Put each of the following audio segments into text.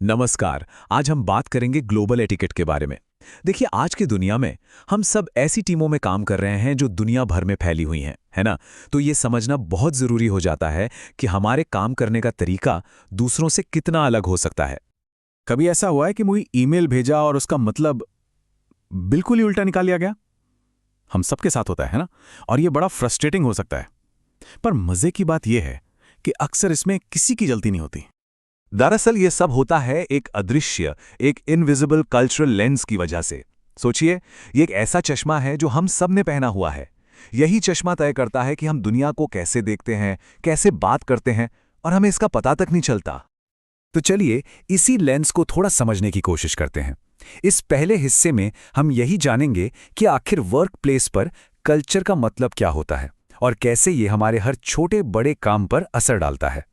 नमस्कार। आज हम बात करेंगे ग्लोबल एटिकेट के बारे में। देखिए, आज की दुनिया में हम सब ऐसी टीमों में काम कर रहे हैं जो दुनिया भर में फैली हुई हैं, है ना? तो ये समझना बहुत ज़रूरी हो जाता है कि हमारे काम करने का तरीका दूसरों से कितना अलग हो सकता है। कभी ऐसा हुआ है कि मुझे ईमेल भेजा और उसका मतलब बिल्कुल ही उल्टा निकाल लिया गया? हम सबके साथ होता है ना? और ये बड़ा फ्रस्ट्रेटिंग हो सकता है। पर मजे की बात यह है कि अक्सर इसमें किसी की गलती नहीं होती। दरअसल ये सब होता है एक अदृश्य, एक इनविजिबल कल्चरल लेंस की वजह से। सोचिए, ये एक ऐसा चश्मा है जो हम सब ने पहना हुआ है। यही चश्मा तय करता है कि हम दुनिया को कैसे देखते हैं, कैसे बात करते हैं, और हमें इसका पता तक नहीं चलता। तो चलिए इसी लेंस को थोड़ा समझने की कोशिश करते हैं। इस पहले हिस्से में हम यही जानेंगे कि आखिर वर्क प्लेस पर कल्चर का मतलब क्या होता है और कैसे ये हमारे हर छोटे बड़े काम पर असर डालता है।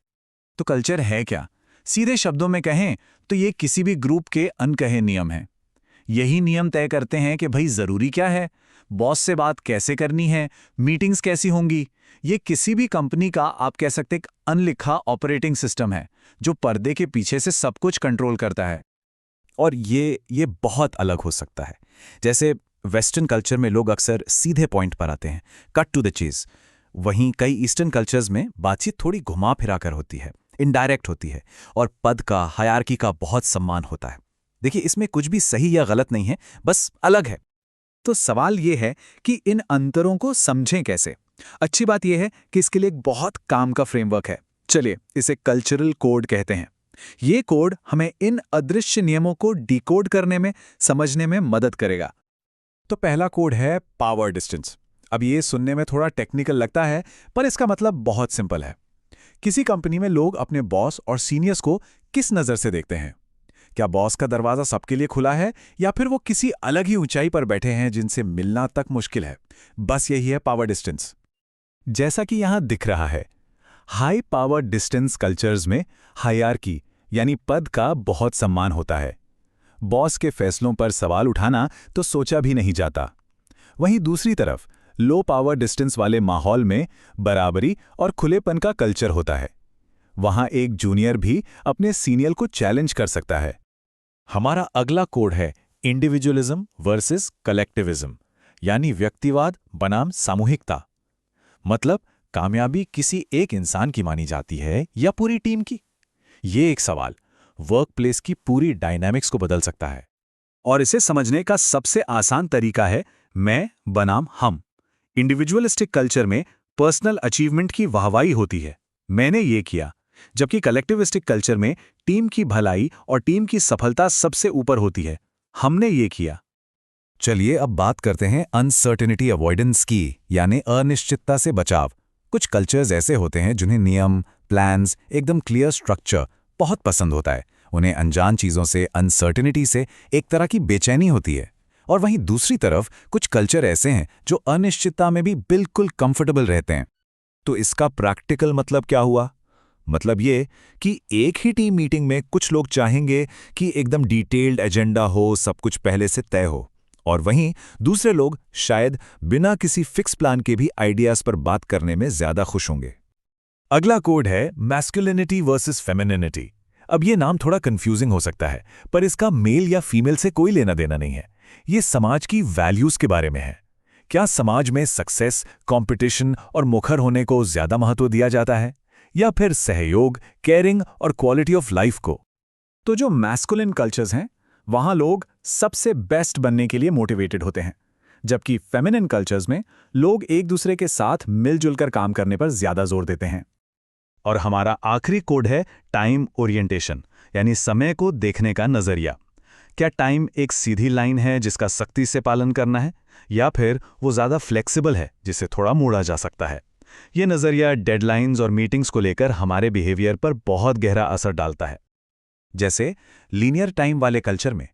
तो कल्चर है क्या? सीधे शब्दों में कहें तो ये किसी भी ग्रुप के अनकहे नियम हैं। यही नियम तय करते हैं कि भाई ज़रूरी क्या है, बॉस से बात कैसे करनी है, मीटिंग्स कैसी होंगी। ये किसी भी कंपनी का आप कह सकते एक अनलिखा ऑपरेटिंग सिस्टम है जो पर्दे के पीछे से सब कुछ कंट्रोल करता है। और ये बहुत अलग हो सकता है। जैसे वेस्टर्न कल्चर में लोग अक्सर सीधे पॉइंट पर आते हैं, कट टू द चीज़। वहीं कई ईस्टर्न कल्चर्स में बातचीत थोड़ी घुमा फिरा कर होती है, इनडायरेक्ट होती है, और पद का, हायरार्की का बहुत सम्मान होता है। देखिए, इसमें कुछ भी सही या गलत नहीं है, बस अलग है। तो सवाल ये है कि इन अंतरों को समझें कैसे। अच्छी बात यह है कि इसके लिए एक बहुत काम का फ्रेमवर्क है। चलिए इसे कल्चरल कोड कहते हैं। ये कोड हमें इन अदृश्य नियमों को डिकोड करने में, समझने में मदद करेगा। तो पहला कोड है पावर डिस्टेंस। अब ये सुनने में थोड़ा टेक्निकल लगता है, पर इसका मतलब बहुत सिंपल है। किसी कंपनी में लोग अपने बॉस और सीनियर्स को किस नज़र से देखते हैं? क्या बॉस का दरवाज़ा सबके लिए खुला है, या फिर वो किसी अलग ही ऊंचाई पर बैठे हैं जिनसे मिलना तक मुश्किल है? बस यही है पावर डिस्टेंस। जैसा कि यहां दिख रहा है, हाई पावर डिस्टेंस कल्चर्स में हायरार्की यानी पद का बहुत सम्मान होता है। बॉस के फैसलों पर सवाल उठाना तो सोचा भी नहीं जाता। वहीं दूसरी तरफ लो पावर डिस्टेंस वाले माहौल में बराबरी और खुलेपन का कल्चर होता है। वहां एक जूनियर भी अपने सीनियर को चैलेंज कर सकता है। हमारा अगला कोड है इंडिविजुअलिज्म वर्सेस कलेक्टिविज्म, यानी व्यक्तिवाद बनाम सामूहिकता। मतलब कामयाबी किसी एक इंसान की मानी जाती है या पूरी टीम की? ये एक सवाल वर्क प्लेस की पूरी डायनामिक्स को बदल सकता है। और इसे समझने का सबसे आसान तरीका है मैं बनाम हम। इंडिविजुअलिस्टिक कल्चर में पर्सनल अचीवमेंट की वाहवाही होती है, मैंने ये किया, जबकि कलेक्टिविस्टिक कल्चर में टीम की भलाई और टीम की सफलता सबसे ऊपर होती है, हमने ये किया। चलिए अब बात करते हैं अनसर्टेनिटी अवॉइडेंस की, यानी अनिश्चितता से बचाव। कुछ कल्चर्स ऐसे होते हैं जिन्हें नियम, प्लान्स, एकदम क्लियर स्ट्रक्चर बहुत पसंद होता है। उन्हें अनजान चीज़ों से, अनसर्टेनिटी से एक तरह की बेचैनी होती है। और वहीं दूसरी तरफ कुछ कल्चर ऐसे हैं जो अनिश्चितता में भी बिल्कुल कंफर्टेबल रहते हैं। तो इसका प्रैक्टिकल मतलब क्या हुआ? मतलब ये कि एक ही टीम मीटिंग में कुछ लोग चाहेंगे कि एकदम डिटेल्ड एजेंडा हो, सब कुछ पहले से तय हो, और वहीं दूसरे लोग शायद बिना किसी फिक्स प्लान के भी आइडियाज पर बात करने में ज्यादा खुश होंगे। अगला कोड है मैस्कुलिनिटी वर्सेस फेमिनिनिटी। अब ये नाम थोड़ा कंफ्यूजिंग हो सकता है, पर इसका मेल या फीमेल से कोई लेना देना नहीं है। ये समाज की वैल्यूज के बारे में है। क्या समाज में सक्सेस, कंपटीशन और मुखर होने को ज्यादा महत्व दिया जाता है, या फिर सहयोग, केयरिंग और क्वालिटी ऑफ लाइफ को? तो जो मैस्कुलिन कल्चर्स हैं, वहां लोग सबसे बेस्ट बनने के लिए मोटिवेटेड होते हैं, जबकि फेमिनिन कल्चर्स में लोग एक दूसरे के साथ मिलजुल कर काम करने पर ज्यादा जोर देते हैं। और हमारा आखिरी कोड है टाइम ओरिएंटेशन, यानी समय को देखने का नजरिया। क्या टाइम एक सीधी लाइन है जिसका सख्ती से पालन करना है, या फिर वो ज़्यादा फ्लेक्सिबल है जिसे थोड़ा मोड़ा जा सकता है? ये नज़रिया डेडलाइंस और मीटिंग्स को लेकर हमारे बिहेवियर पर बहुत गहरा असर डालता है। जैसे लीनियर टाइम वाले कल्चर में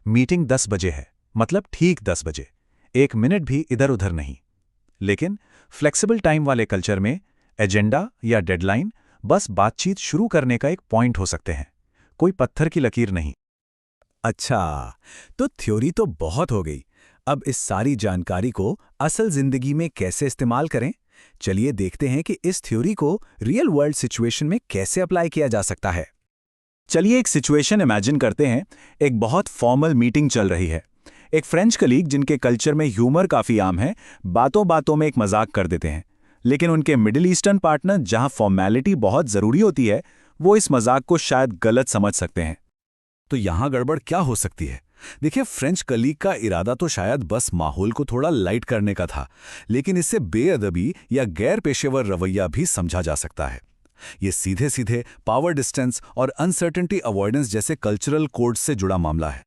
मीटिंग 10 बजे है, मतलब ठीक 10 बजे, 1 मिनट भी इधर उधर नहीं। लेकिन फ्लेक्सिबल टाइम वाले कल्चर में एजेंडा या डेडलाइन बस बातचीत शुरू करने का एक पॉइंट हो सकते हैं, कोई पत्थर की लकीर नहीं। अच्छा, तो थ्योरी तो बहुत हो गई। अब इस सारी जानकारी को असल जिंदगी में कैसे इस्तेमाल करें? चलिए देखते हैं कि इस थ्योरी को रियल वर्ल्ड सिचुएशन में कैसे अप्लाई किया जा सकता है। चलिए एक सिचुएशन इमेजिन करते हैं। एक बहुत फॉर्मल मीटिंग चल रही है। एक फ्रेंच कलीग जिनके कल्चर में ह्यूमर काफ़ी आम है, बातों बातों में एक मजाक कर देते हैं। लेकिन उनके मिडिल ईस्टर्न पार्टनर, जहां फॉर्मेलिटी बहुत ज़रूरी होती है, वो इस मजाक को शायद गलत समझ सकते हैं। तो यहाँ गड़बड़ क्या हो सकती है? देखिए, फ्रेंच कलीग का इरादा तो शायद बस माहौल को थोड़ा लाइट करने का था, लेकिन इससे बेअदबी या गैर पेशेवर रवैया भी समझा जा सकता है। ये सीधे सीधे पावर डिस्टेंस और अनसर्टेनिटी अवॉइडेंस जैसे कल्चरल कोड्स से जुड़ा मामला है।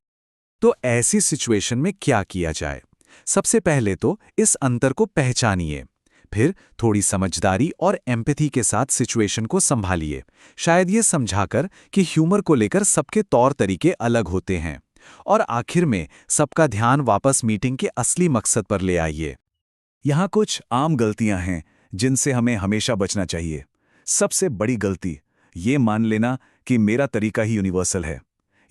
तो ऐसी सिचुएशन में क्या किया जाए? सबसे पहले तो इस अंतर को पहचानिए, फिर थोड़ी समझदारी और एम्पैथी के साथ सिचुएशन को संभालिए, शायद ये समझाकर कि ह्यूमर को लेकर सबके तौर तरीके अलग होते हैं, और आखिर में सबका ध्यान वापस मीटिंग के असली मकसद पर ले आइए। यहाँ कुछ आम गलतियां हैं जिनसे हमें हमेशा बचना चाहिए। सबसे बड़ी गलती ये मान लेना कि मेरा तरीका ही यूनिवर्सल है।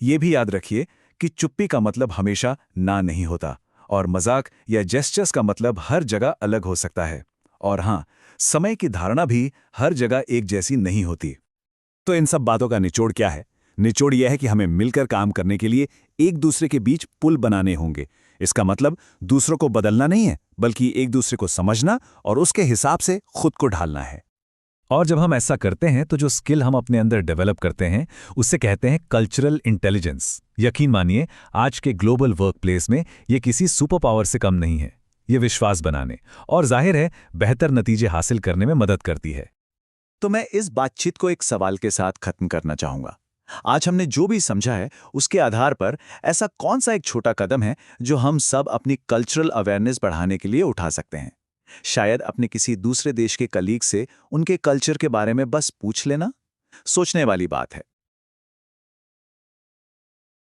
ये भी याद रखिए कि चुप्पी का मतलब हमेशा ना नहीं होता, और मजाक या जेस्चर्स का मतलब हर जगह अलग हो सकता है। और हाँ, समय की धारणा भी हर जगह एक जैसी नहीं होती। तो इन सब बातों का निचोड़ क्या है? निचोड़ यह है कि हमें मिलकर काम करने के लिए एक दूसरे के बीच पुल बनाने होंगे। इसका मतलब दूसरों को बदलना नहीं है, बल्कि एक दूसरे को समझना और उसके हिसाब से खुद को ढालना है। और जब हम ऐसा करते हैं तो जो स्किल हम अपने अंदर डेवलप करते हैं उससे कहते हैं कल्चरल इंटेलिजेंस। यकीन मानिए, आज के ग्लोबल वर्कप्लेस में ये किसी सुपर पावर से कम नहीं है। ये विश्वास बनाने और जाहिर है बेहतर नतीजे हासिल करने में मदद करती है। तो मैं इस बातचीत को एक सवाल के साथ खत्म करना चाहूंगा। आज हमने जो भी समझा है उसके आधार पर ऐसा कौन सा एक छोटा कदम है जो हम सब अपनी कल्चरल अवेयरनेस बढ़ाने के लिए उठा सकते हैं? शायद अपने किसी दूसरे देश के कलीग से उनके कल्चर के बारे में बस पूछ लेना। सोचने वाली बात है।